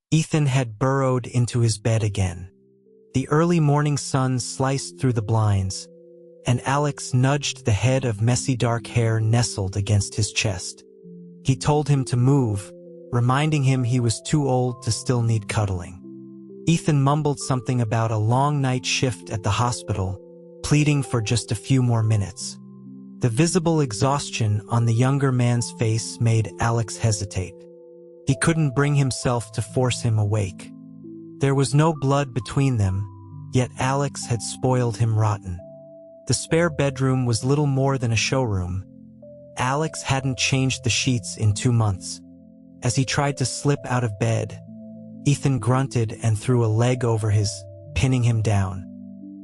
Ethan had burrowed into his bed again. The early morning sun sliced through the blinds, and Alex nudged the head of messy dark hair nestled against his chest. He told him to move, reminding him he was too old to still need cuddling. Ethan mumbled something about a long night shift at the hospital, pleading for just a few more minutes. The visible exhaustion on the younger man's face made Alex hesitate. He couldn't bring himself to force him awake. There was no blood between them, yet Alex had spoiled him rotten. The spare bedroom was little more than a showroom. Alex hadn't changed the sheets in 2 months. As he tried to slip out of bed, Ethan grunted and threw a leg over his, pinning him down.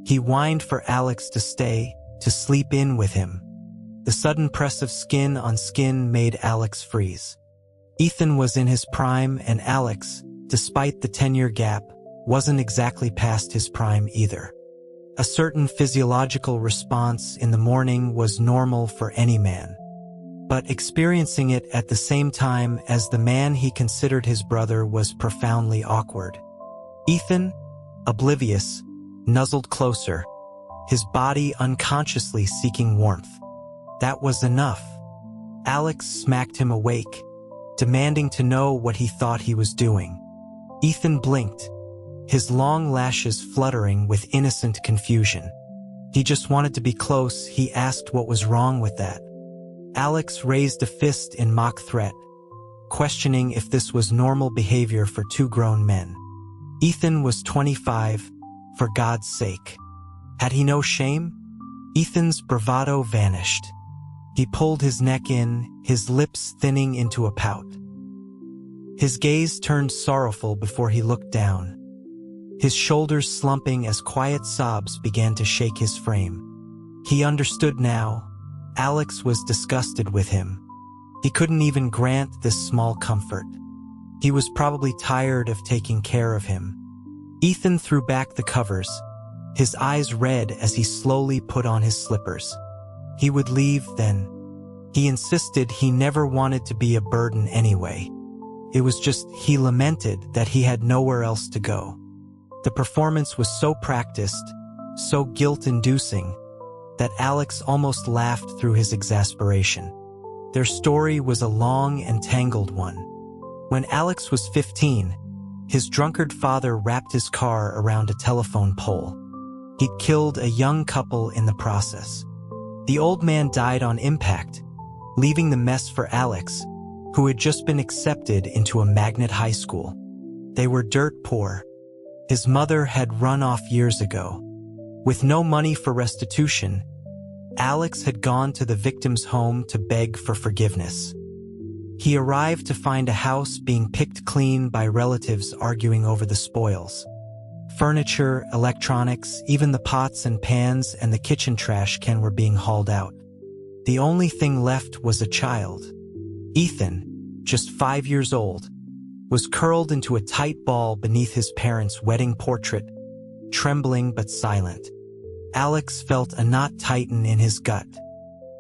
He whined for Alex to stay, to sleep in with him. The sudden press of skin on skin made Alex freeze. Ethan was in his prime, and Alex, despite the 10-year gap, wasn't exactly past his prime either. A certain physiological response in the morning was normal for any man. But experiencing it at the same time as the man he considered his brother was profoundly awkward. Ethan, oblivious, nuzzled closer, his body unconsciously seeking warmth. That was enough. Alex smacked him awake, demanding to know what he thought he was doing. Ethan blinked, his long lashes fluttering with innocent confusion. He just wanted to be close. He asked what was wrong with that. Alex raised a fist in mock threat, questioning if this was normal behavior for two grown men. Ethan was 25, for God's sake. Had he no shame? Ethan's bravado vanished. He pulled his neck in, his lips thinning into a pout. His gaze turned sorrowful before he looked down, his shoulders slumping as quiet sobs began to shake his frame. He understood now. Alex was disgusted with him. He couldn't even grant this small comfort. He was probably tired of taking care of him. Ethan threw back the covers, his eyes red as he slowly put on his slippers. He would leave then. He insisted he never wanted to be a burden anyway. It was just he lamented that he had nowhere else to go. The performance was so practiced, so guilt-inducing, that Alex almost laughed through his exasperation. Their story was a long and tangled one. When Alex was 15, his drunkard father wrapped his car around a telephone pole. He'd killed a young couple in the process. The old man died on impact, leaving the mess for Alex, who had just been accepted into a magnet high school. They were dirt poor. His mother had run off years ago. With no money for restitution, Alex had gone to the victim's home to beg for forgiveness. He arrived to find a house being picked clean by relatives arguing over the spoils. Furniture, electronics, even the pots and pans and the kitchen trash can were being hauled out. The only thing left was a child. Ethan, just 5 years old, was curled into a tight ball beneath his parents' wedding portrait, trembling but silent. Alex felt a knot tighten in his gut.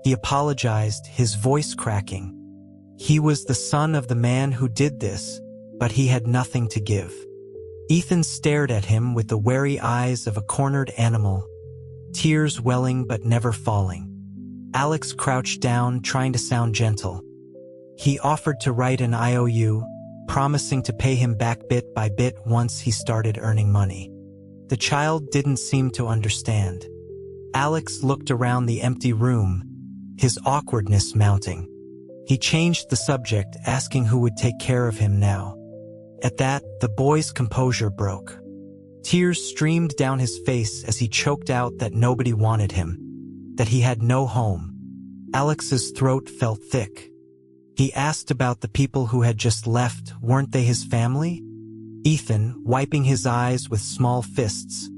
He apologized, his voice cracking. He was the son of the man who did this, but he had nothing to give. Ethan stared at him with the wary eyes of a cornered animal, tears welling but never falling. Alex crouched down, trying to sound gentle. He offered to write an IOU, promising to pay him back bit by bit once he started earning money. The child didn't seem to understand. Alex looked around the empty room, his awkwardness mounting. He changed the subject, asking who would take care of him now. At that, the boy's composure broke. Tears streamed down his face as he choked out that nobody wanted him, that he had no home. Alex's throat felt thick. He asked about the people who had just left. Weren't they his family? Ethan, wiping his eyes with small fists,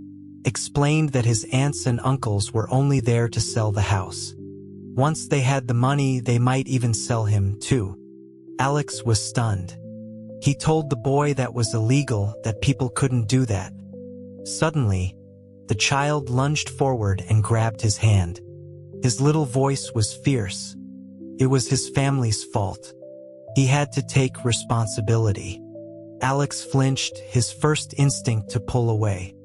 explained that his aunts and uncles were only there to sell the house. Once they had the money, they might even sell him, too. Alex was stunned. He told the boy that was illegal, that people couldn't do that. Suddenly, the child lunged forward and grabbed his hand. His little voice was fierce. It was his family's fault. He had to take responsibility. Alex flinched, his first instinct to pull away.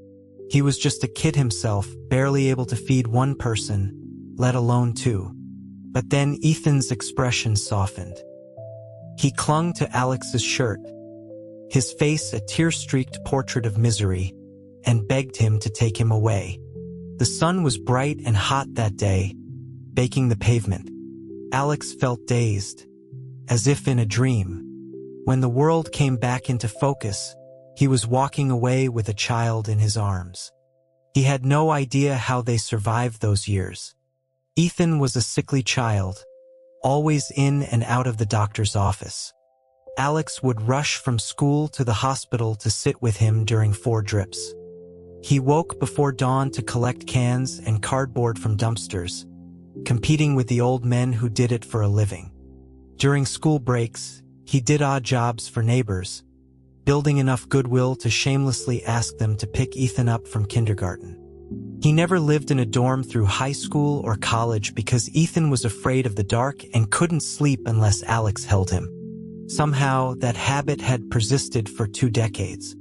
He was just a kid himself, barely able to feed one person, let alone two. But then Ethan's expression softened. He clung to Alex's shirt, his face a tear-streaked portrait of misery, and begged him to take him away. The sun was bright and hot that day, baking the pavement. Alex felt dazed, as if in a dream. When the world came back into focus, he was walking away with a child in his arms. He had no idea how they survived those years. Ethan was a sickly child, always in and out of the doctor's office. Alex would rush from school to the hospital to sit with him during 4 drips. He woke before dawn to collect cans and cardboard from dumpsters, competing with the old men who did it for a living. During school breaks, he did odd jobs for neighbors, building enough goodwill to shamelessly ask them to pick Ethan up from kindergarten. He never lived in a dorm through high school or college because Ethan was afraid of the dark and couldn't sleep unless Alex held him. Somehow, that habit had persisted for 2 decades.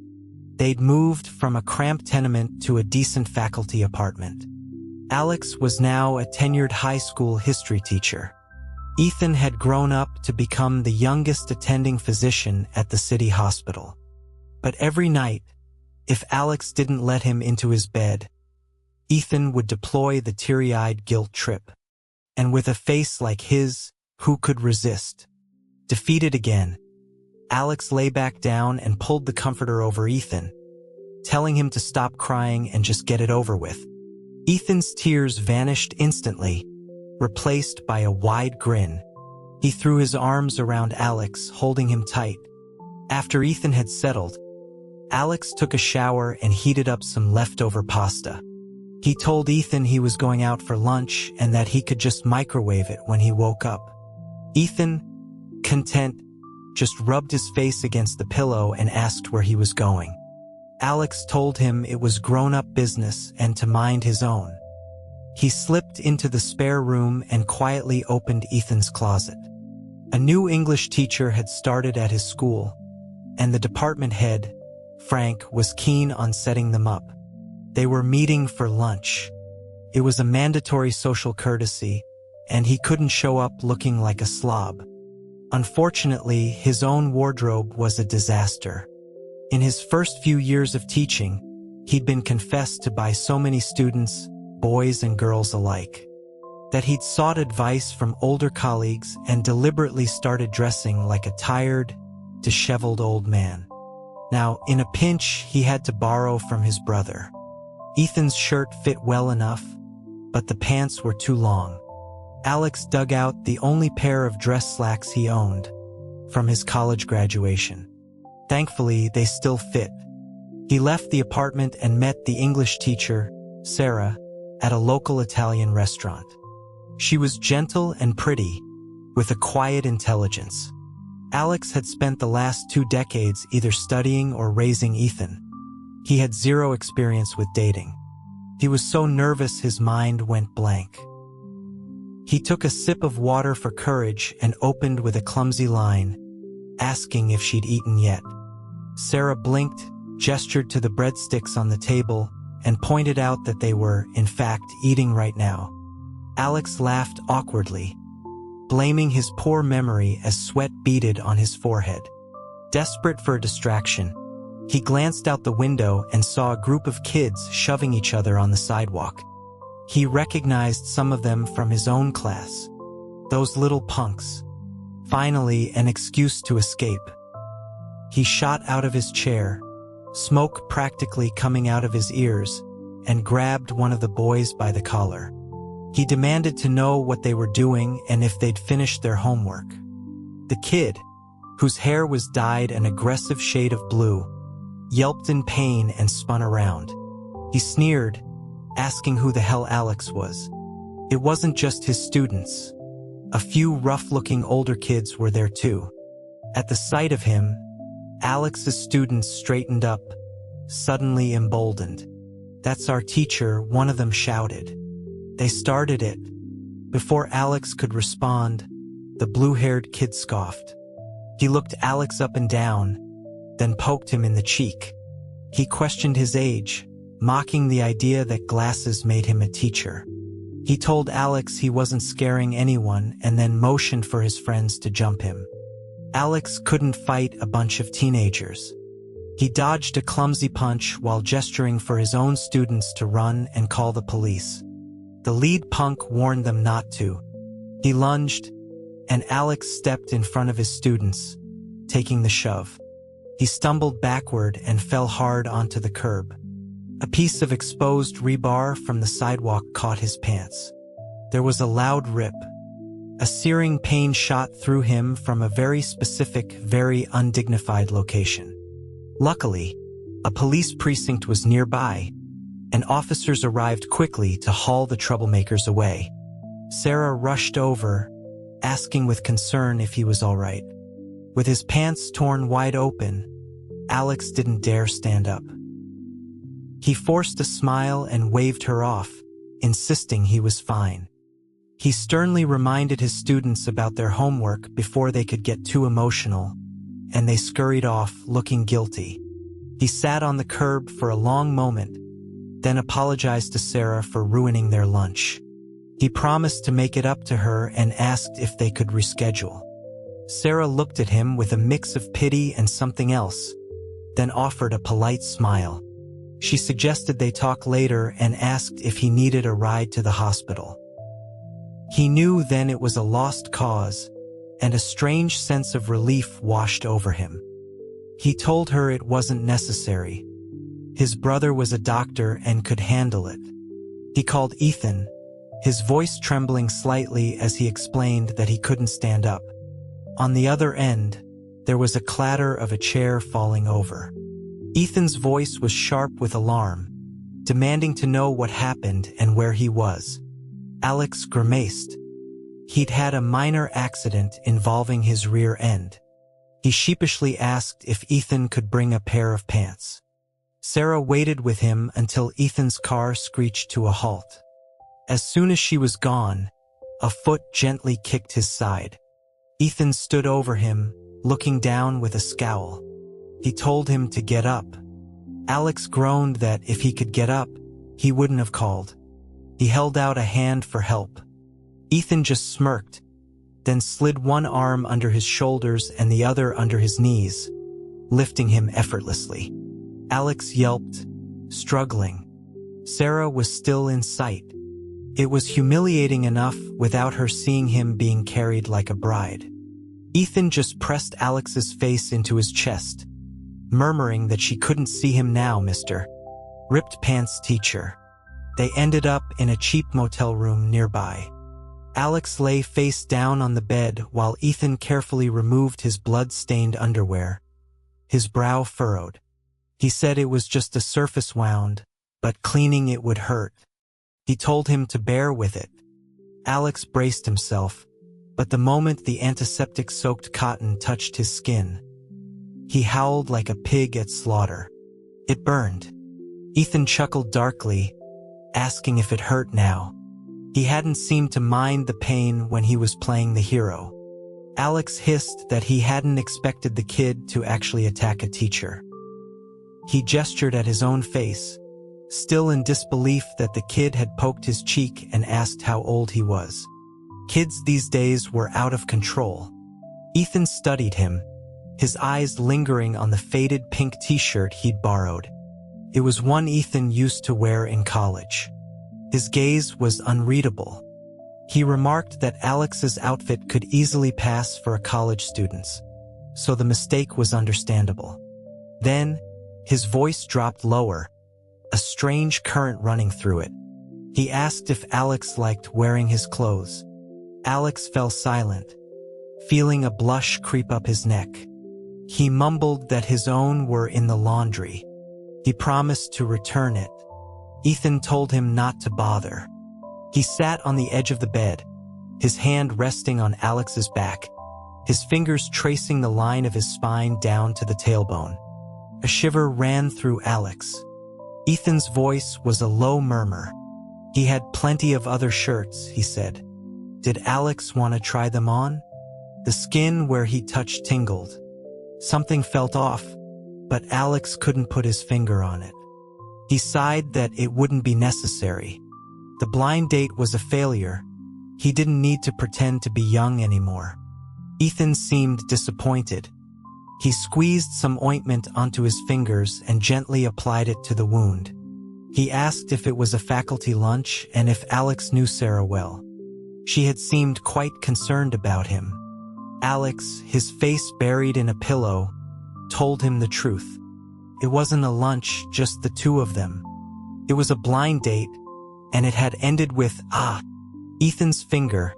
They'd moved from a cramped tenement to a decent faculty apartment. Alex was now a tenured high school history teacher. Ethan had grown up to become the youngest attending physician at the city hospital. But every night, if Alex didn't let him into his bed, Ethan would deploy the teary-eyed guilt trip. And with a face like his, who could resist? Defeated again, Alex lay back down and pulled the comforter over Ethan, telling him to stop crying and just get it over with. Ethan's tears vanished instantly, replaced by a wide grin. He threw his arms around Alex, holding him tight. After Ethan had settled, Alex took a shower and heated up some leftover pasta. He told Ethan he was going out for lunch and that he could just microwave it when he woke up. Ethan, content, just rubbed his face against the pillow and asked where he was going. Alex told him it was grown-up business and to mind his own. He slipped into the spare room and quietly opened Ethan's closet. A new English teacher had started at his school, and the department head, Frank, was keen on setting them up. They were meeting for lunch. It was a mandatory social courtesy, and he couldn't show up looking like a slob. Unfortunately, his own wardrobe was a disaster. In his first few years of teaching, he'd been confessed to by so many students, boys and girls alike, that he'd sought advice from older colleagues and deliberately started dressing like a tired, disheveled old man. Now, in a pinch, he had to borrow from his brother. Ethan's shirt fit well enough, but the pants were too long. Alex dug out the only pair of dress slacks he owned from his college graduation. Thankfully, they still fit. He left the apartment and met the English teacher, Sarah, at a local Italian restaurant. She was gentle and pretty, with a quiet intelligence. Alex had spent the last 2 decades either studying or raising Ethan. He had 0 experience with dating. He was so nervous his mind went blank. He took a sip of water for courage and opened with a clumsy line, asking if she'd eaten yet. Sarah blinked, gestured to the breadsticks on the table, and pointed out that they were, in fact, eating right now. Alex laughed awkwardly, blaming his poor memory as sweat beaded on his forehead. Desperate for a distraction, he glanced out the window and saw a group of kids shoving each other on the sidewalk. He recognized some of them from his own class. Those little punks. Finally, an excuse to escape. He shot out of his chair, smoke practically coming out of his ears, and grabbed one of the boys by the collar. He demanded to know what they were doing and if they'd finished their homework. The kid, whose hair was dyed an aggressive shade of blue, yelped in pain and spun around. He sneered, asking who the hell Alex was. It wasn't just his students. A few rough-looking older kids were there too. At the sight of him, Alex's students straightened up, suddenly emboldened. "That's our teacher," one of them shouted. They started it. Before Alex could respond, the blue-haired kid scoffed. He looked Alex up and down, then poked him in the cheek. He questioned his age, mocking the idea that glasses made him a teacher. He told Alex he wasn't scaring anyone and then motioned for his friends to jump him. Alex couldn't fight a bunch of teenagers. He dodged a clumsy punch while gesturing for his own students to run and call the police. The lead punk warned them not to. He lunged, and Alex stepped in front of his students, taking the shove. He stumbled backward and fell hard onto the curb. A piece of exposed rebar from the sidewalk caught his pants. There was a loud rip. A searing pain shot through him from a very specific, very undignified location. Luckily, a police precinct was nearby, and officers arrived quickly to haul the troublemakers away. Sarah rushed over, asking with concern if he was all right. With his pants torn wide open, Alex didn't dare stand up. He forced a smile and waved her off, insisting he was fine. He sternly reminded his students about their homework before they could get too emotional, and they scurried off, looking guilty. He sat on the curb for a long moment, then apologized to Sarah for ruining their lunch. He promised to make it up to her and asked if they could reschedule. Sarah looked at him with a mix of pity and something else, then offered a polite smile. She suggested they talk later and asked if he needed a ride to the hospital. He knew then it was a lost cause, and a strange sense of relief washed over him. He told her it wasn't necessary. His brother was a doctor and could handle it. He called Ethan, his voice trembling slightly as he explained that he couldn't stand up. On the other end, there was a clatter of a chair falling over. Ethan's voice was sharp with alarm, demanding to know what happened and where he was. Alex grimaced. He'd had a minor accident involving his rear end. He sheepishly asked if Ethan could bring a pair of pants. Sarah waited with him until Ethan's car screeched to a halt. As soon as she was gone, a foot gently kicked his side. Ethan stood over him, looking down with a scowl. He told him to get up. Alex groaned that if he could get up, he wouldn't have called. He held out a hand for help. Ethan just smirked, then slid one arm under his shoulders and the other under his knees, lifting him effortlessly. Alex yelped, struggling. Sarah was still in sight. It was humiliating enough without her seeing him being carried like a bride. Ethan just pressed Alex's face into his chest, murmuring that she couldn't see him now, Mr. Ripped Pants teacher. They ended up in a cheap motel room nearby. Alex lay face down on the bed while Ethan carefully removed his blood-stained underwear. His brow furrowed. He said it was just a surface wound, but cleaning it would hurt. He told him to bear with it. Alex braced himself, but the moment the antiseptic-soaked cotton touched his skin, he howled like a pig at slaughter. It burned. Ethan chuckled darkly, asking if it hurt now. He hadn't seemed to mind the pain when he was playing the hero. Alex hissed that he hadn't expected the kid to actually attack a teacher. He gestured at his own face, still in disbelief that the kid had poked his cheek and asked how old he was. Kids these days were out of control. Ethan studied him, his eyes lingering on the faded pink t-shirt he'd borrowed. It was one Ethan used to wear in college. His gaze was unreadable. He remarked that Alex's outfit could easily pass for a college student's, so the mistake was understandable. Then, his voice dropped lower, a strange current running through it. He asked if Alex liked wearing his clothes. Alex fell silent, feeling a blush creep up his neck. He mumbled that his own were in the laundry. He promised to return it. Ethan told him not to bother. He sat on the edge of the bed, his hand resting on Alex's back, his fingers tracing the line of his spine down to the tailbone. A shiver ran through Alex. Ethan's voice was a low murmur. He had plenty of other shirts, he said. Did Alex want to try them on? The skin where he touched tingled. Something felt off. but Alex couldn't put his finger on it. He sighed that it wouldn't be necessary. The blind date was a failure. He didn't need to pretend to be young anymore. Ethan seemed disappointed. He squeezed some ointment onto his fingers and gently applied it to the wound. He asked if it was a faculty lunch and if Alex knew Sarah well. She had seemed quite concerned about him. Alex, his face buried in a pillow, told him the truth. It wasn't a lunch, just the two of them. It was a blind date, and it had ended with, Ethan's finger,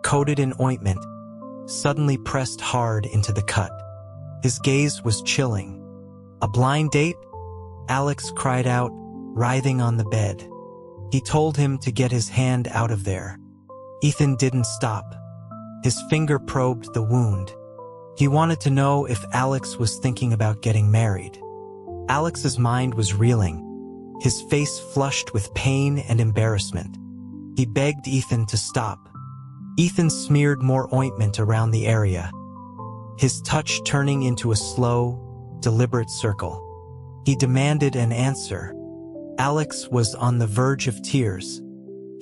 coated in ointment, suddenly pressed hard into the cut. His gaze was chilling. A blind date? Alex cried out, writhing on the bed. He told him to get his hand out of there. Ethan didn't stop. His finger probed the wound. He wanted to know if Alex was thinking about getting married. Alex's mind was reeling, his face flushed with pain and embarrassment. He begged Ethan to stop. Ethan smeared more ointment around the area, his touch turning into a slow, deliberate circle. He demanded an answer. Alex was on the verge of tears.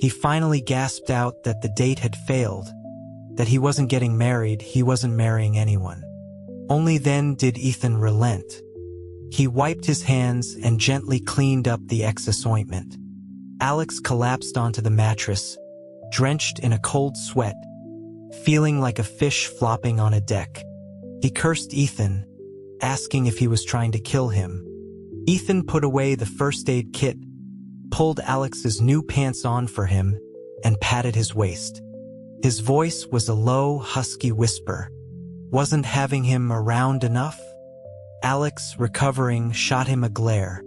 He finally gasped out that the date had failed, that he wasn't getting married, he wasn't marrying anyone. Only then did Ethan relent. He wiped his hands and gently cleaned up the excess ointment. Alex collapsed onto the mattress, drenched in a cold sweat, feeling like a fish flopping on a deck. He cursed Ethan, asking if he was trying to kill him. Ethan put away the first aid kit, pulled Alex's new pants on for him, and patted his waist. His voice was a low, husky whisper. Wasn't having him around enough? Alex, recovering, shot him a glare.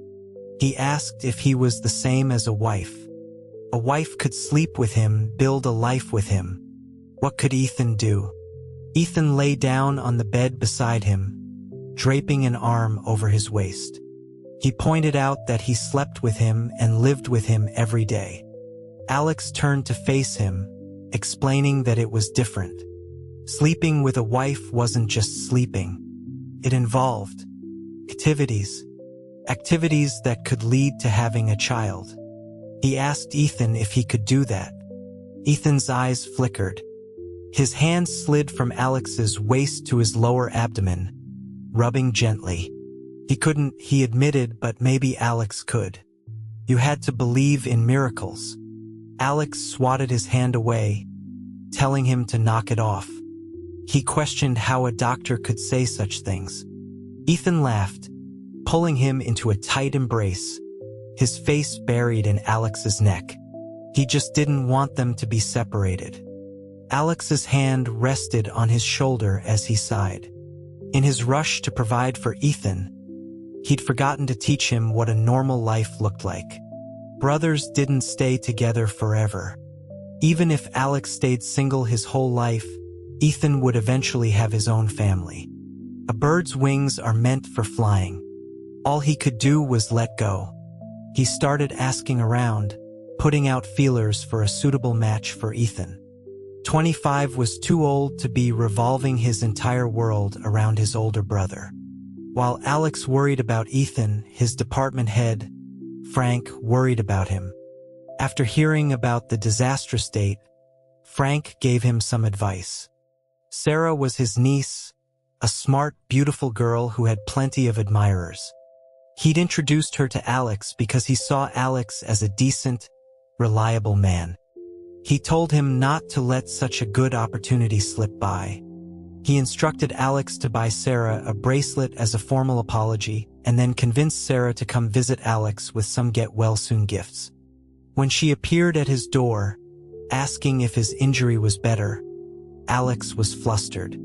He asked if he was the same as a wife. A wife could sleep with him, build a life with him. What could Ethan do? Ethan lay down on the bed beside him, draping an arm over his waist. He pointed out that he slept with him and lived with him every day. Alex turned to face him, explaining that it was different. Sleeping with a wife wasn't just sleeping. It involved activities that could lead to having a child. He asked Ethan if he could do that. Ethan's eyes flickered. His hand slid from Alex's waist to his lower abdomen, rubbing gently. He couldn't, he admitted, but maybe Alex could. You had to believe in miracles. Alex swatted his hand away, telling him to knock it off. He questioned how a doctor could say such things. Ethan laughed, pulling him into a tight embrace, his face buried in Alex's neck. He just didn't want them to be separated. Alex's hand rested on his shoulder as he sighed. In his rush to provide for Ethan, he'd forgotten to teach him what a normal life looked like. Brothers didn't stay together forever. Even if Alex stayed single his whole life, Ethan would eventually have his own family. A bird's wings are meant for flying. All he could do was let go. He started asking around, putting out feelers for a suitable match for Ethan. 25 was too old to be revolving his entire world around his older brother. While Alex worried about Ethan, his department head, Frank, worried about him. After hearing about the disastrous date, Frank gave him some advice. Sarah was his niece, a smart, beautiful girl who had plenty of admirers. He'd introduced her to Alex because he saw Alex as a decent, reliable man. He told him not to let such a good opportunity slip by. He instructed Alex to buy Sarah a bracelet as a formal apology and then convinced Sarah to come visit Alex with some get-well-soon gifts. When she appeared at his door, asking if his injury was better, Alex was flustered.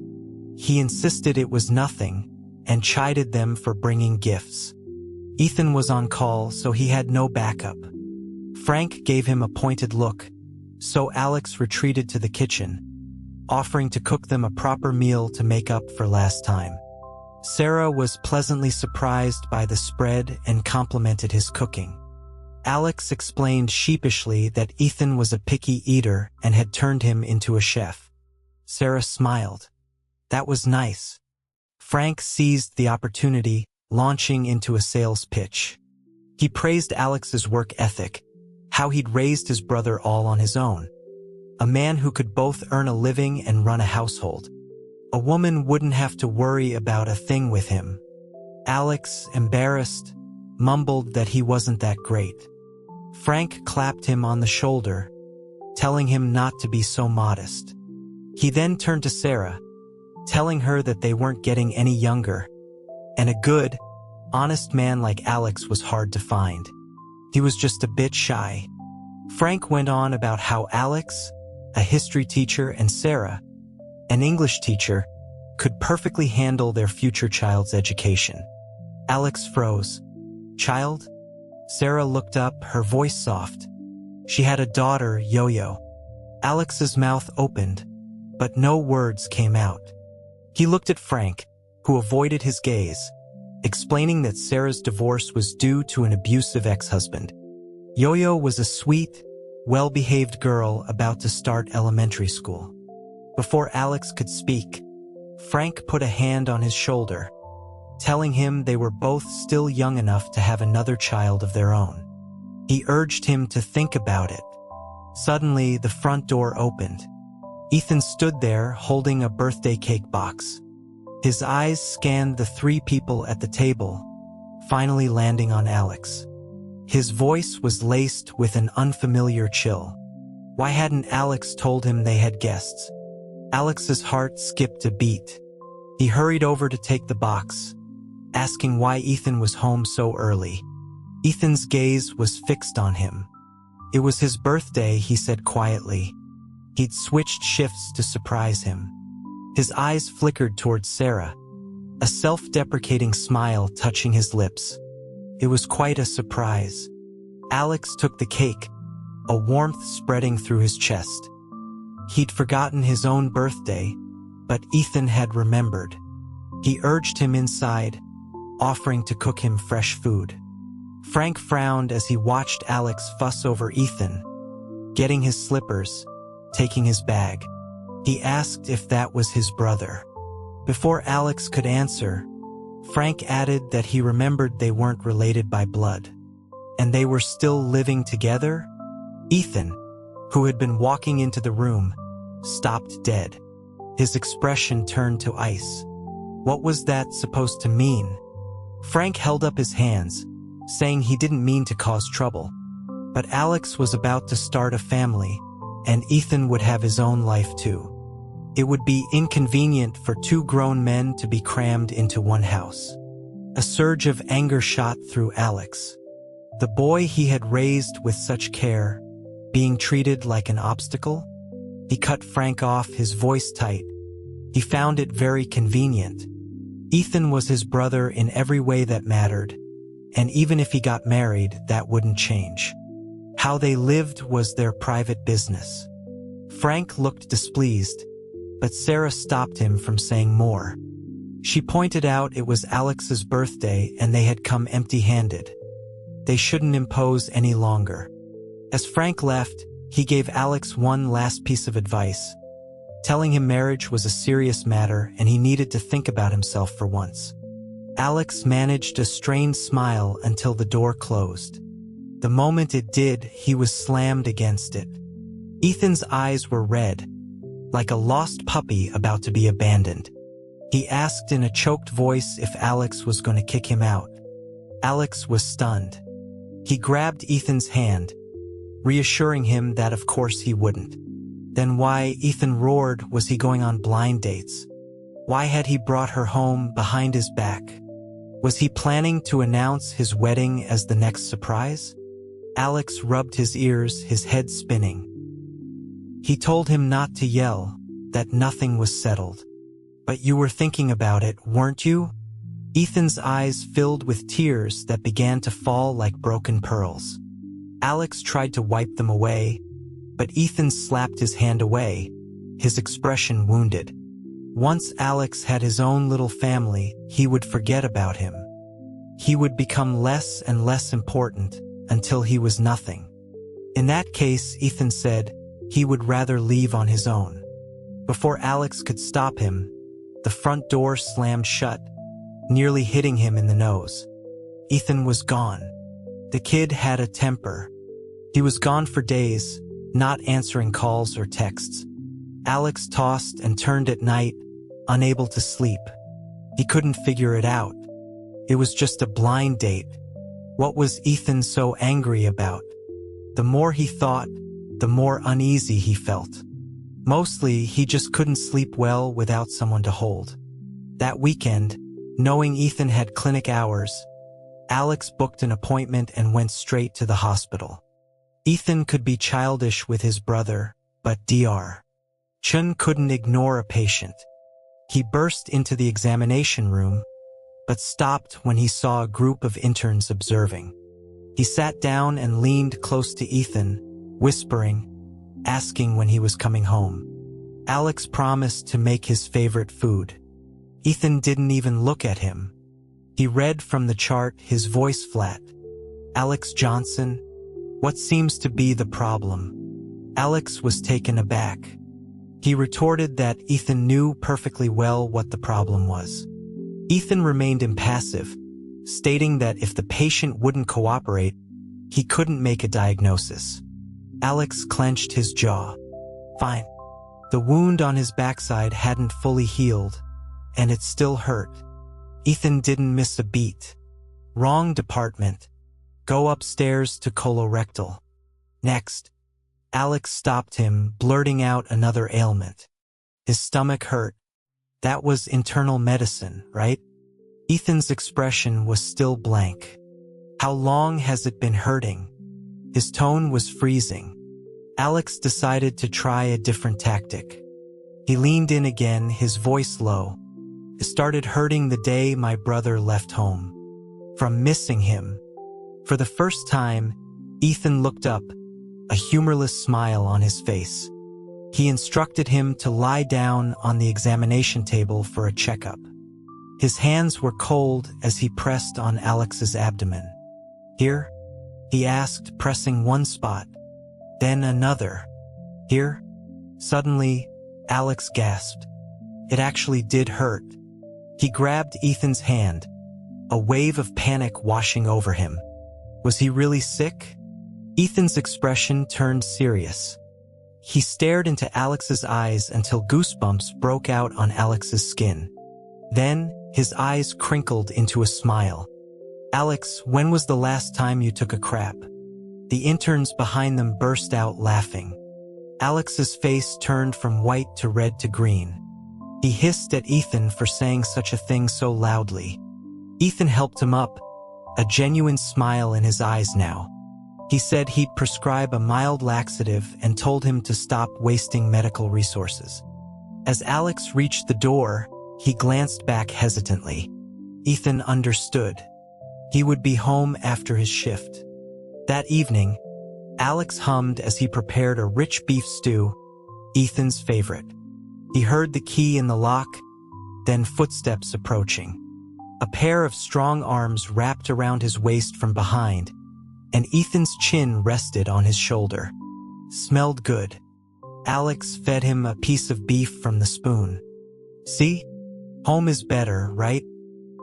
He insisted it was nothing and chided them for bringing gifts. Ethan was on call, so he had no backup. Frank gave him a pointed look, so Alex retreated to the kitchen, offering to cook them a proper meal to make up for last time. Sarah was pleasantly surprised by the spread and complimented his cooking. Alex explained sheepishly that Ethan was a picky eater and had turned him into a chef. Sarah smiled. That was nice. Frank seized the opportunity, launching into a sales pitch. He praised Alex's work ethic, how he'd raised his brother all on his own. A man who could both earn a living and run a household. A woman wouldn't have to worry about a thing with him. Alex, embarrassed, mumbled that he wasn't that great. Frank clapped him on the shoulder, telling him not to be so modest. He then turned to Sarah, telling her that they weren't getting any younger, and a good, honest man like Alex was hard to find. He was just a bit shy. Frank went on about how Alex, a history teacher, and Sarah, an English teacher, could perfectly handle their future child's education. Alex froze. Child? Sarah looked up, her voice soft. She had a daughter, Yo-Yo. Alex's mouth opened, but no words came out. He looked at Frank, who avoided his gaze, explaining that Sarah's divorce was due to an abusive ex-husband. Yo-Yo was a sweet, well-behaved girl about to start elementary school. Before Alex could speak, Frank put a hand on his shoulder, telling him they were both still young enough to have another child of their own. He urged him to think about it. Suddenly, the front door opened. Ethan stood there holding a birthday cake box. His eyes scanned the three people at the table, finally landing on Alex. His voice was laced with an unfamiliar chill. Why hadn't Alex told him they had guests? Alex's heart skipped a beat. He hurried over to take the box, asking why Ethan was home so early. Ethan's gaze was fixed on him. It was his birthday, he said quietly. He'd switched shifts to surprise him. His eyes flickered towards Sarah, a self-deprecating smile touching his lips. It was quite a surprise. Alex took the cake, a warmth spreading through his chest. He'd forgotten his own birthday, but Ethan had remembered. He urged him inside, offering to cook him fresh food. Frank frowned as he watched Alex fuss over Ethan, getting his slippers, taking his bag. He asked if that was his brother. Before Alex could answer, Frank added that he remembered they weren't related by blood. And they were still living together? Ethan, who had been walking into the room, stopped dead. His expression turned to ice. What was that supposed to mean? Frank held up his hands, saying he didn't mean to cause trouble. But Alex was about to start a family, and Ethan would have his own life too. It would be inconvenient for two grown men to be crammed into one house. A surge of anger shot through Alex. The boy he had raised with such care, being treated like an obstacle? He cut Frank off, his voice tight. He found it very convenient. Ethan was his brother in every way that mattered, and even if he got married, that wouldn't change. How they lived was their private business. Frank looked displeased, but Sarah stopped him from saying more. She pointed out it was Alex's birthday and they had come empty-handed. They shouldn't impose any longer. As Frank left, he gave Alex one last piece of advice, telling him marriage was a serious matter and he needed to think about himself for once. Alex managed a strained smile until the door closed. The moment it did, he was slammed against it. Ethan's eyes were red, like a lost puppy about to be abandoned. He asked in a choked voice if Alex was going to kick him out. Alex was stunned. He grabbed Ethan's hand, reassuring him that of course he wouldn't. Then why, Ethan roared, was he going on blind dates? Why had he brought her home behind his back? Was he planning to announce his wedding as the next surprise? Alex rubbed his ears, his head spinning. He told him not to yell, that nothing was settled. But you were thinking about it, weren't you? Ethan's eyes filled with tears that began to fall like broken pearls. Alex tried to wipe them away, but Ethan slapped his hand away, his expression wounded. Once Alex had his own little family, he would forget about him. He would become less and less important until he was nothing. In that case, Ethan said, he would rather leave on his own. Before Alex could stop him, the front door slammed shut, nearly hitting him in the nose. Ethan was gone. The kid had a temper. He was gone for days, not answering calls or texts. Alex tossed and turned at night, unable to sleep. He couldn't figure it out. It was just a blind date. What was Ethan so angry about? The more he thought, the more uneasy he felt. Mostly, he just couldn't sleep well without someone to hold. That weekend, knowing Ethan had clinic hours, Alex booked an appointment and went straight to the hospital. Ethan could be childish with his brother, but Dr. Chun couldn't ignore a patient. He burst into the examination room, but stopped when he saw a group of interns observing. He sat down and leaned close to Ethan, whispering, asking when he was coming home. Alex promised to make his favorite food. Ethan didn't even look at him. He read from the chart, his voice flat. "Alex Johnson, what seems to be the problem?" Alex was taken aback. He retorted that Ethan knew perfectly well what the problem was. Ethan remained impassive, stating that if the patient wouldn't cooperate, he couldn't make a diagnosis. Alex clenched his jaw. Fine. The wound on his backside hadn't fully healed, and it still hurt. Ethan didn't miss a beat. Wrong department. Go upstairs to colorectal. Next. Alex stopped him, blurting out another ailment. His stomach hurt. That was internal medicine, right? Ethan's expression was still blank. How long has it been hurting? His tone was freezing. Alex decided to try a different tactic. He leaned in again, his voice low. It started hurting the day my brother left home. From missing him. For the first time, Ethan looked up, a humorless smile on his face. He instructed him to lie down on the examination table for a checkup. His hands were cold as he pressed on Alex's abdomen. Here? He asked, pressing one spot, then another. Here? Suddenly, Alex gasped. It actually did hurt. He grabbed Ethan's hand, a wave of panic washing over him. Was he really sick? Ethan's expression turned serious. He stared into Alex's eyes until goosebumps broke out on Alex's skin. Then, his eyes crinkled into a smile. Alex, when was the last time you took a crap? The interns behind them burst out laughing. Alex's face turned from white to red to green. He hissed at Ethan for saying such a thing so loudly. Ethan helped him up, a genuine smile in his eyes now. He said he'd prescribe a mild laxative and told him to stop wasting medical resources. As Alex reached the door, he glanced back hesitantly. Ethan understood. He would be home after his shift. That evening, Alex hummed as he prepared a rich beef stew, Ethan's favorite. He heard the key in the lock, then footsteps approaching. A pair of strong arms wrapped around his waist from behind, and Ethan's chin rested on his shoulder. Smelled good. Alex fed him a piece of beef from the spoon. See? Home is better, right?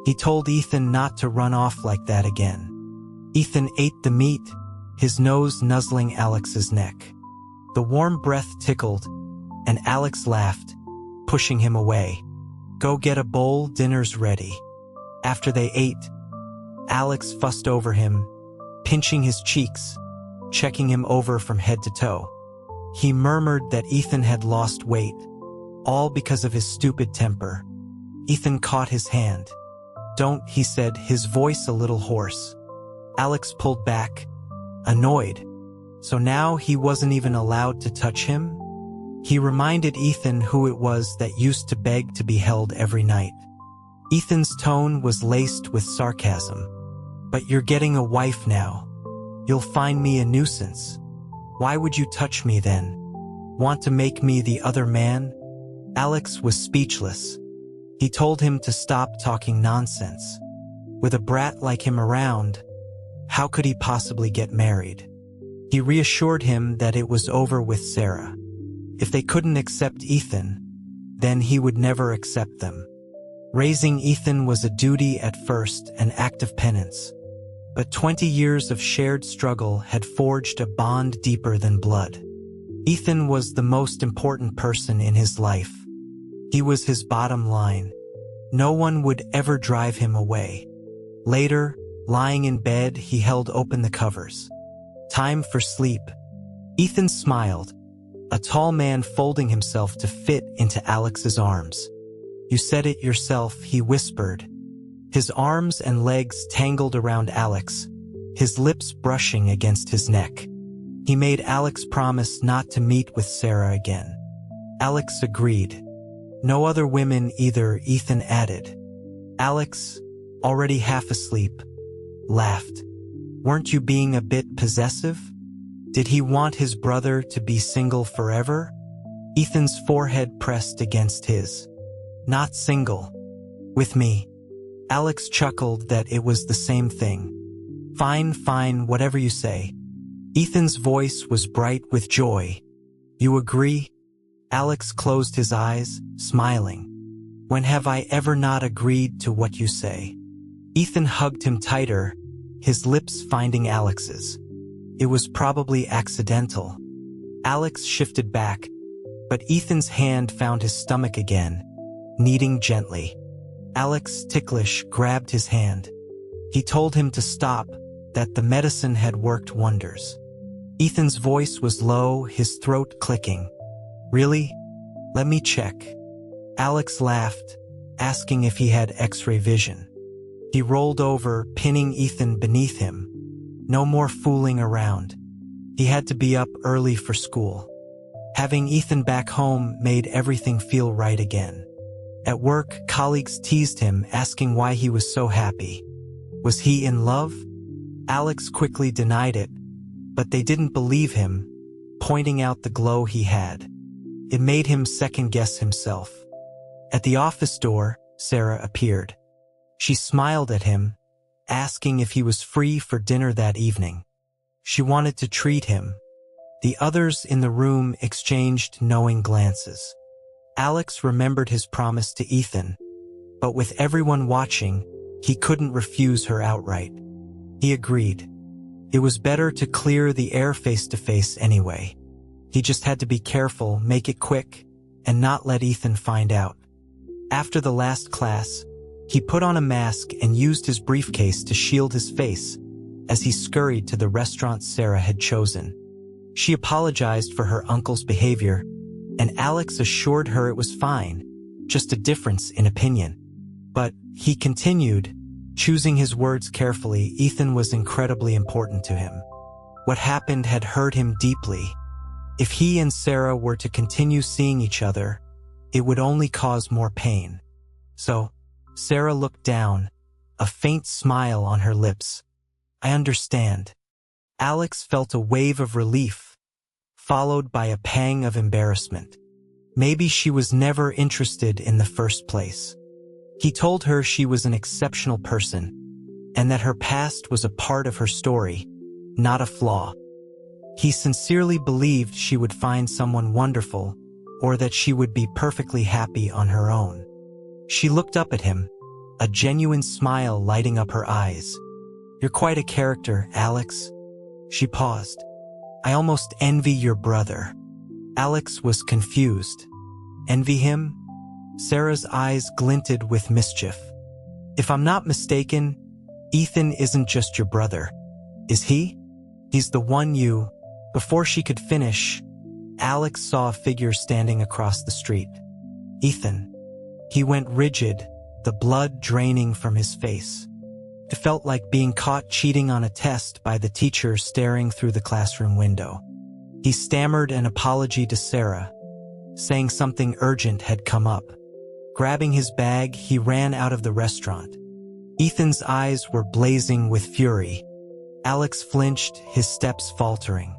He told Ethan not to run off like that again. Ethan ate the meat, his nose nuzzling Alex's neck. The warm breath tickled, and Alex laughed, pushing him away. Go get a bowl, dinner's ready. After they ate, Alex fussed over him, pinching his cheeks, checking him over from head to toe. He murmured that Ethan had lost weight, all because of his stupid temper. Ethan caught his hand. Don't, he said, his voice a little hoarse. Alex pulled back, annoyed. So now he wasn't even allowed to touch him? He reminded Ethan who it was that used to beg to be held every night. Ethan's tone was laced with sarcasm. But you're getting a wife now. You'll find me a nuisance. Why would you touch me then? Want to make me the other man? Alex was speechless. He told him to stop talking nonsense. With a brat like him around, how could he possibly get married? He reassured him that it was over with Sarah. If they couldn't accept Ethan, then he would never accept them. Raising Ethan was a duty at first, an act of penance. But 20 years of shared struggle had forged a bond deeper than blood. Ethan was the most important person in his life. He was his bottom line. No one would ever drive him away. Later, lying in bed, he held open the covers. Time for sleep. Ethan smiled, a tall man folding himself to fit into Alex's arms. "You said it yourself," he whispered. His arms and legs tangled around Alex, his lips brushing against his neck. He made Alex promise not to meet with Sarah again. Alex agreed. "No other women either," Ethan added. Alex, already half asleep, laughed. "Weren't you being a bit possessive? Did he want his brother to be single forever?" Ethan's forehead pressed against his. "Not single. With me." Alex chuckled that it was the same thing. "Fine, fine, whatever you say." Ethan's voice was bright with joy. "You agree?" Alex closed his eyes, smiling. "When have I ever not agreed to what you say?" Ethan hugged him tighter, his lips finding Alex's. It was probably accidental. Alex shifted back, but Ethan's hand found his stomach again, kneading gently. Alex, ticklish, grabbed his hand. He told him to stop, that the medicine had worked wonders. Ethan's voice was low, his throat clicking. "Really? Let me check." Alex laughed, asking if he had X-ray vision. He rolled over, pinning Ethan beneath him. No more fooling around. He had to be up early for school. Having Ethan back home made everything feel right again. At work, colleagues teased him, asking why he was so happy. Was he in love? Alex quickly denied it, but they didn't believe him, pointing out the glow he had. It made him second-guess himself. At the office door, Sarah appeared. She smiled at him, asking if he was free for dinner that evening. She wanted to treat him. The others in the room exchanged knowing glances. Alex remembered his promise to Ethan, but with everyone watching, he couldn't refuse her outright. He agreed. It was better to clear the air face-to-face anyway. He just had to be careful, make it quick, and not let Ethan find out. After the last class, he put on a mask and used his briefcase to shield his face as he scurried to the restaurant Sarah had chosen. She apologized for her uncle's behavior, and Alex assured her it was fine, just a difference in opinion. But, he continued, choosing his words carefully, Ethan was incredibly important to him. What happened had hurt him deeply. If he and Sarah were to continue seeing each other, it would only cause more pain. So, Sarah looked down, a faint smile on her lips. "I understand." Alex felt a wave of relief, followed by a pang of embarrassment. Maybe she was never interested in the first place. He told her she was an exceptional person, and that her past was a part of her story, not a flaw. He sincerely believed she would find someone wonderful, or that she would be perfectly happy on her own. She looked up at him, a genuine smile lighting up her eyes. "You're quite a character, Alex." She paused. "I almost envy your brother." Alex was confused. Envy him? Sarah's eyes glinted with mischief. "If I'm not mistaken, Ethan isn't just your brother, is he? He's the one you—" Before she could finish, Alex saw a figure standing across the street. Ethan. He went rigid, the blood draining from his face. It felt like being caught cheating on a test by the teacher staring through the classroom window. He stammered an apology to Sarah, saying something urgent had come up. Grabbing his bag, he ran out of the restaurant. Ethan's eyes were blazing with fury. Alex flinched, his steps faltering.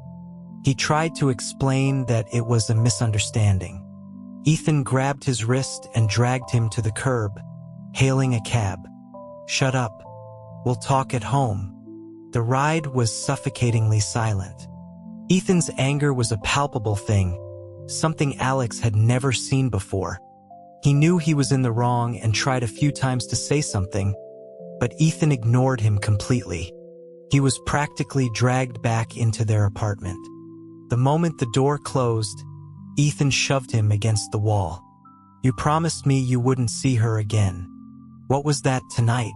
He tried to explain that it was a misunderstanding. Ethan grabbed his wrist and dragged him to the curb, hailing a cab. "Shut up. We'll talk at home." The ride was suffocatingly silent. Ethan's anger was a palpable thing, something Alex had never seen before. He knew he was in the wrong and tried a few times to say something, but Ethan ignored him completely. He was practically dragged back into their apartment. The moment the door closed, Ethan shoved him against the wall. "You promised me you wouldn't see her again. What was that tonight?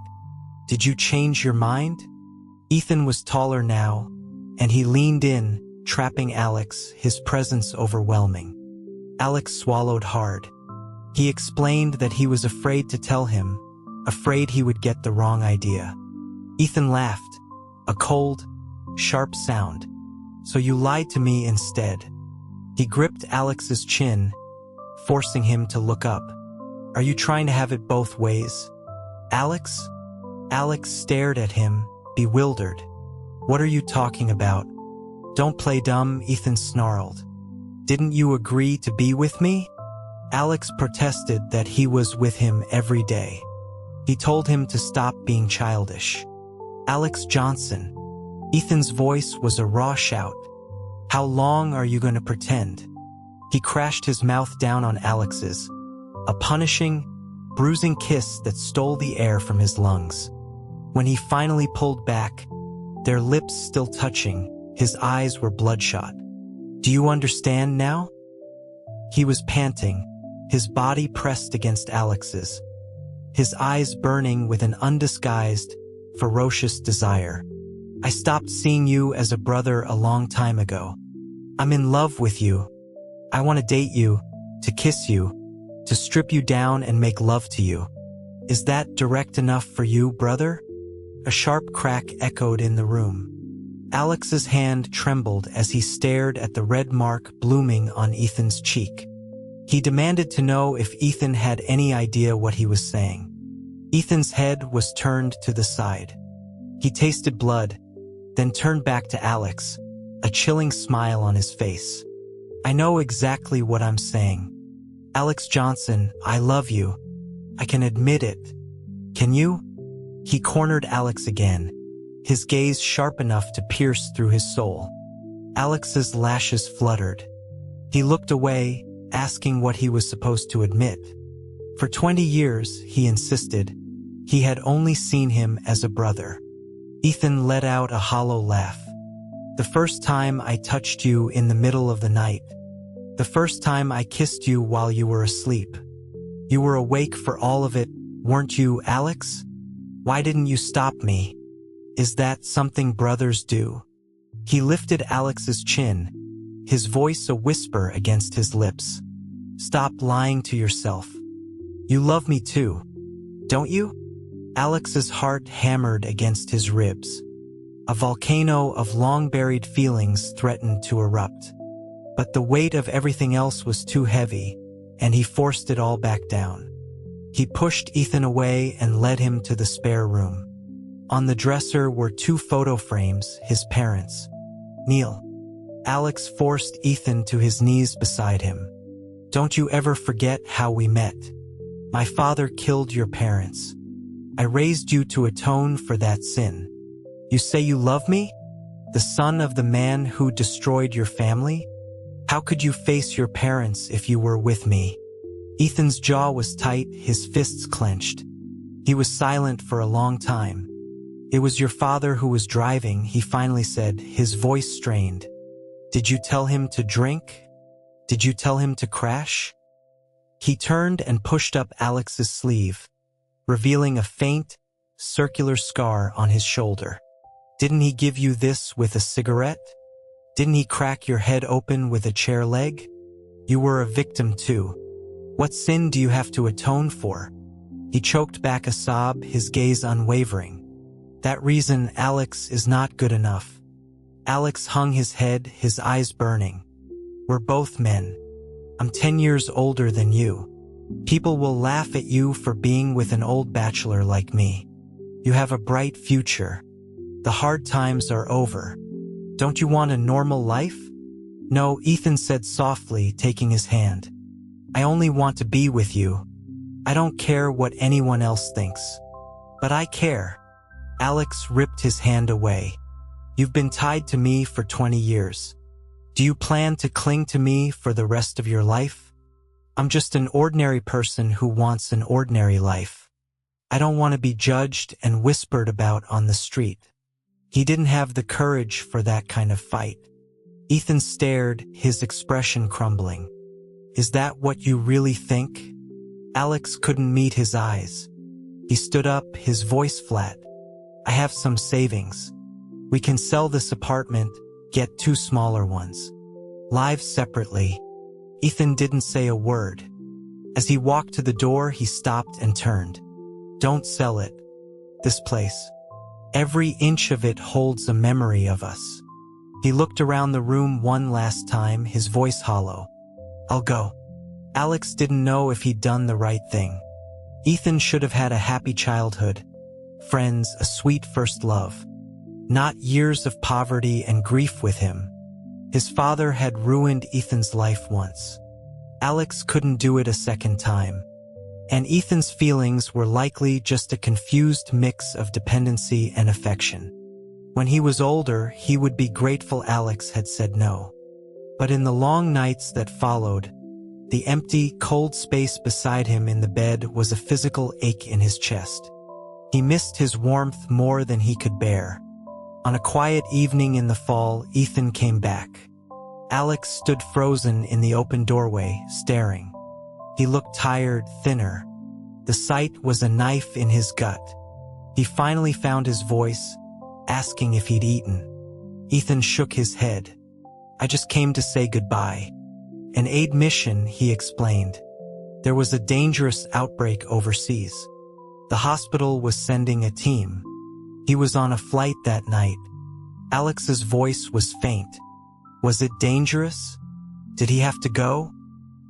Did you change your mind?" Ethan was taller now, and he leaned in, trapping Alex, his presence overwhelming. Alex swallowed hard. He explained that he was afraid to tell him, afraid he would get the wrong idea. Ethan laughed, a cold, sharp sound. "So you lied to me instead." He gripped Alex's chin, forcing him to look up. "Are you trying to have it both ways, Alex?" Alex stared at him, bewildered. "What are you talking about?" "Don't play dumb," Ethan snarled. "Didn't you agree to be with me?" Alex protested that he was with him every day. He told him to stop being childish. "Alex Johnson." Ethan's voice was a raw shout. "How long are you going to pretend?" He crashed his mouth down on Alex's, a punishing, bruising kiss that stole the air from his lungs. When he finally pulled back, their lips still touching, his eyes were bloodshot. "Do you understand now?" He was panting, his body pressed against Alex's, his eyes burning with an undisguised, ferocious desire. "I stopped seeing you as a brother a long time ago. I'm in love with you. I want to date you, to kiss you, to strip you down and make love to you. Is that direct enough for you, brother?" A sharp crack echoed in the room. Alex's hand trembled as he stared at the red mark blooming on Ethan's cheek. He demanded to know if Ethan had any idea what he was saying. Ethan's head was turned to the side. He tasted blood, then turned back to Alex, a chilling smile on his face. "I know exactly what I'm saying. Alex Johnson, I love you. I can admit it. Can you?" He cornered Alex again, his gaze sharp enough to pierce through his soul. Alex's lashes fluttered. He looked away, asking what he was supposed to admit. For 20 years, he insisted, he had only seen him as a brother. Ethan let out a hollow laugh. "The first time I touched you in the middle of the night. The first time I kissed you while you were asleep. You were awake for all of it, weren't you, Alex? Why didn't you stop me? Is that something brothers do?" He lifted Alex's chin, his voice a whisper against his lips. "Stop lying to yourself. You love me too, don't you?" Alex's heart hammered against his ribs. A volcano of long-buried feelings threatened to erupt. But the weight of everything else was too heavy, and he forced it all back down. He pushed Ethan away and led him to the spare room. On the dresser were 2 photo frames, his parents. "Kneel." Alex forced Ethan to his knees beside him. "Don't you ever forget how we met. My father killed your parents. I raised you to atone for that sin. You say you love me? The son of the man who destroyed your family? How could you face your parents if you were with me?" Ethan's jaw was tight, his fists clenched. He was silent for a long time. "It was your father who was driving," he finally said, his voice strained. "Did you tell him to drink? Did you tell him to crash?" He turned and pushed up Alex's sleeve, revealing a faint, circular scar on his shoulder. "Didn't he give you this with a cigarette? Didn't he crack your head open with a chair leg? You were a victim too. What sin do you have to atone for?" He choked back a sob, his gaze unwavering. "That reason, Alex, is not good enough." Alex hung his head, his eyes burning. "We're both men. I'm 10 years older than you. People will laugh at you for being with an old bachelor like me. You have a bright future. The hard times are over. Don't you want a normal life?" "No," Ethan said softly, taking his hand. "I only want to be with you. I don't care what anyone else thinks. But I care." Alex ripped his hand away. "You've been tied to me for 20 years. Do you plan to cling to me for the rest of your life?" I'm just an ordinary person who wants an ordinary life. I don't want to be judged and whispered about on the street. He didn't have the courage for that kind of fight. Ethan stared, his expression crumbling. Is that what you really think? Alex couldn't meet his eyes. He stood up, his voice flat. I have some savings. We can sell this apartment, get 2 smaller ones. Live separately. Ethan didn't say a word. As he walked to the door, he stopped and turned. Don't sell it. This place. Every inch of it holds a memory of us. He looked around the room one last time, his voice hollow. I'll go. Alex didn't know if he'd done the right thing. Ethan should have had a happy childhood. Friends, a sweet first love. Not years of poverty and grief with him. His father had ruined Ethan's life once. Alex couldn't do it a second time. And Ethan's feelings were likely just a confused mix of dependency and affection. When he was older, he would be grateful Alex had said no. But in the long nights that followed, the empty, cold space beside him in the bed was a physical ache in his chest. He missed his warmth more than he could bear. On a quiet evening in the fall, Ethan came back. Alex stood frozen in the open doorway, staring. He looked tired, thinner. The sight was a knife in his gut. He finally found his voice, asking if he'd eaten. Ethan shook his head. I just came to say goodbye. An aid mission, he explained. There was a dangerous outbreak overseas. The hospital was sending a team. He was on a flight that night. Alex's voice was faint. Was it dangerous? Did he have to go?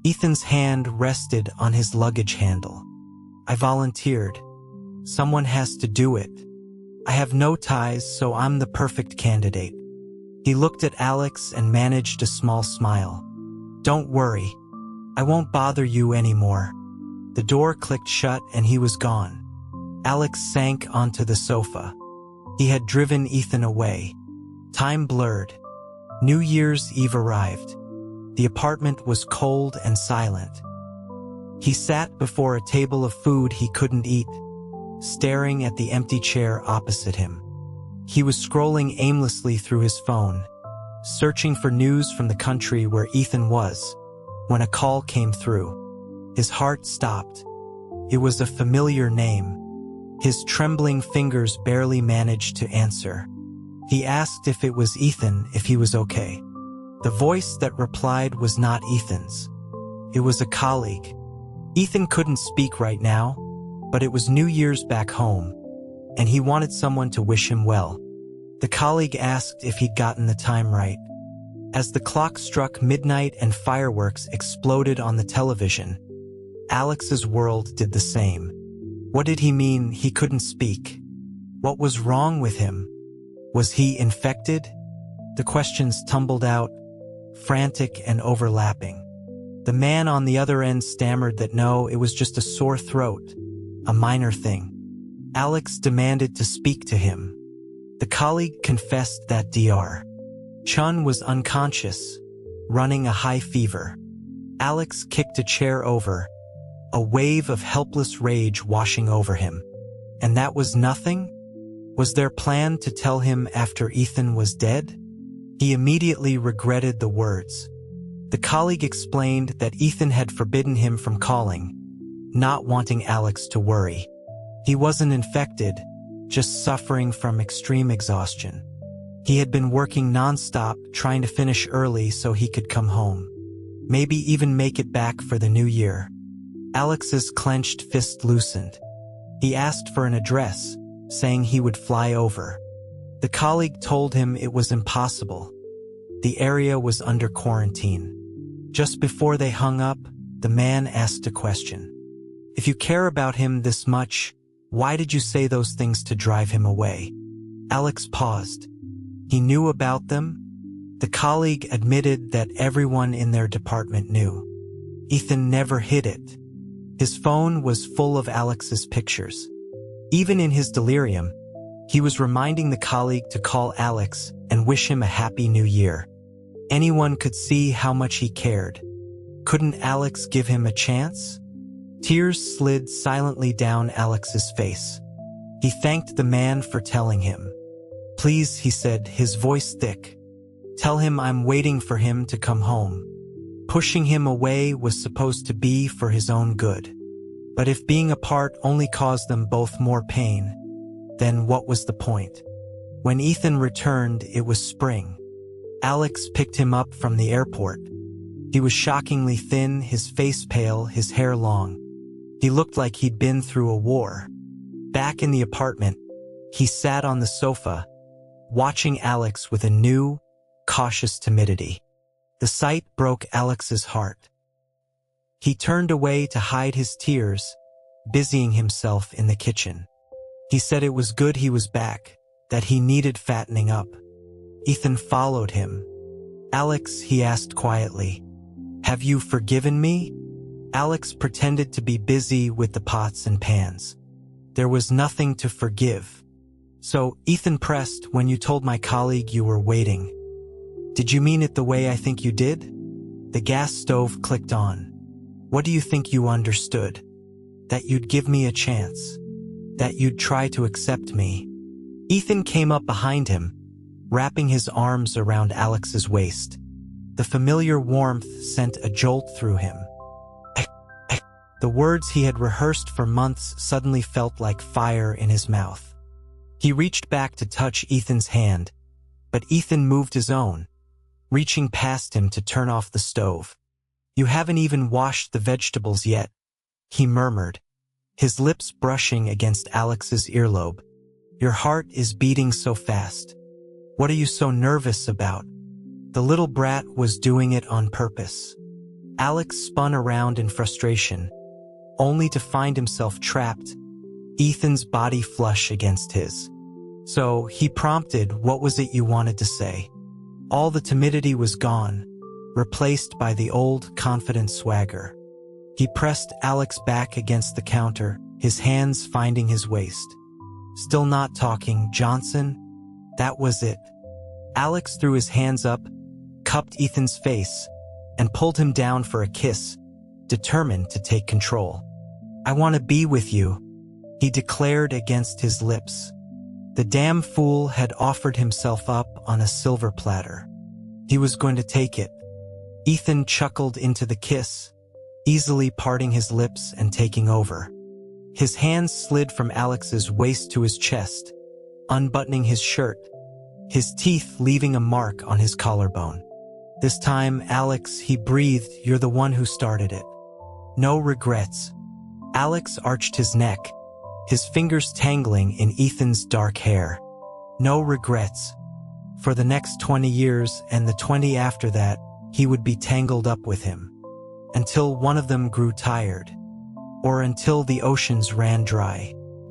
Ethan's hand rested on his luggage handle. I volunteered. Someone has to do it. I have no ties, so I'm the perfect candidate. He looked at Alex and managed a small smile. Don't worry. I won't bother you anymore. The door clicked shut and he was gone. Alex sank onto the sofa. He had driven Ethan away. Time blurred. New Year's Eve arrived. The apartment was cold and silent. He sat before a table of food he couldn't eat, staring at the empty chair opposite him. He was scrolling aimlessly through his phone, searching for news from the country where Ethan was, when a call came through. His heart stopped. It was a familiar name. His trembling fingers barely managed to answer. He asked if it was Ethan, if he was okay. The voice that replied was not Ethan's. It was a colleague. Ethan couldn't speak right now, but it was New Year's back home, and he wanted someone to wish him well. The colleague asked if he'd gotten the time right. As the clock struck midnight and fireworks exploded on the television, Alex's world did the same. What did he mean he couldn't speak? What was wrong with him? Was he infected? The questions tumbled out, frantic and overlapping. The man on the other end stammered that no, it was just a sore throat, a minor thing. Alex demanded to speak to him. The colleague confessed that Dr. Chun was unconscious, running a high fever. Alex kicked a chair over, a wave of helpless rage washing over him. And that was nothing? Was their plan to tell him after Ethan was dead? He immediately regretted the words. The colleague explained that Ethan had forbidden him from calling, not wanting Alex to worry. He wasn't infected, just suffering from extreme exhaustion. He had been working nonstop, trying to finish early so he could come home. Maybe even make it back for the new year. Alex's clenched fist loosened. He asked for an address, saying he would fly over. The colleague told him it was impossible. The area was under quarantine. Just before they hung up, the man asked a question. If you care about him this much, why did you say those things to drive him away? Alex paused. He knew about them. The colleague admitted that everyone in their department knew. Ethan never hid it. His phone was full of Alex's pictures. Even in his delirium, he was reminding the colleague to call Alex and wish him a happy new year. Anyone could see how much he cared. Couldn't Alex give him a chance? Tears slid silently down Alex's face. He thanked the man for telling him. "Please," he said, his voice thick. "Tell him I'm waiting for him to come home." Pushing him away was supposed to be for his own good. But if being apart only caused them both more pain, then what was the point? When Ethan returned, it was spring. Alex picked him up from the airport. He was shockingly thin, his face pale, his hair long. He looked like he'd been through a war. Back in the apartment, he sat on the sofa, watching Alex with a new, cautious timidity. The sight broke Alex's heart. He turned away to hide his tears, busying himself in the kitchen. He said it was good he was back, that he needed fattening up. Ethan followed him. "Alex," he asked quietly, "have you forgiven me?" Alex pretended to be busy with the pots and pans. There was nothing to forgive. "So," Ethan pressed, "when you told my colleague you were waiting, did you mean it the way I think you did?" The gas stove clicked on. "What do you think you understood? That you'd give me a chance? That you'd try to accept me?" Ethan came up behind him, wrapping his arms around Alex's waist. The familiar warmth sent a jolt through him. The words he had rehearsed for months suddenly felt like fire in his mouth. He reached back to touch Ethan's hand, but Ethan moved his own, reaching past him to turn off the stove. "You haven't even washed the vegetables yet," he murmured, his lips brushing against Alex's earlobe. "Your heart is beating so fast. What are you so nervous about?" The little brat was doing it on purpose. Alex spun around in frustration, only to find himself trapped, Ethan's body flush against his. So he prompted, "What was it you wanted to say?" All the timidity was gone, replaced by the old, confident swagger. He pressed Alex back against the counter, his hands finding his waist. "Still not talking, Johnson?" That was it. Alex threw his hands up, cupped Ethan's face, and pulled him down for a kiss, determined to take control. "I want to be with you," he declared against his lips. The damn fool had offered himself up on a silver platter. He was going to take it. Ethan chuckled into the kiss, easily parting his lips and taking over. His hands slid from Alex's waist to his chest, unbuttoning his shirt, his teeth leaving a mark on his collarbone. "This time, Alex," he breathed, "you're the one who started it. No regrets." Alex arched his neck, his fingers tangling in Ethan's dark hair. No regrets. For the next 20 years and the 20 after that, he would be tangled up with him. Until one of them grew tired. Or until the oceans ran dry.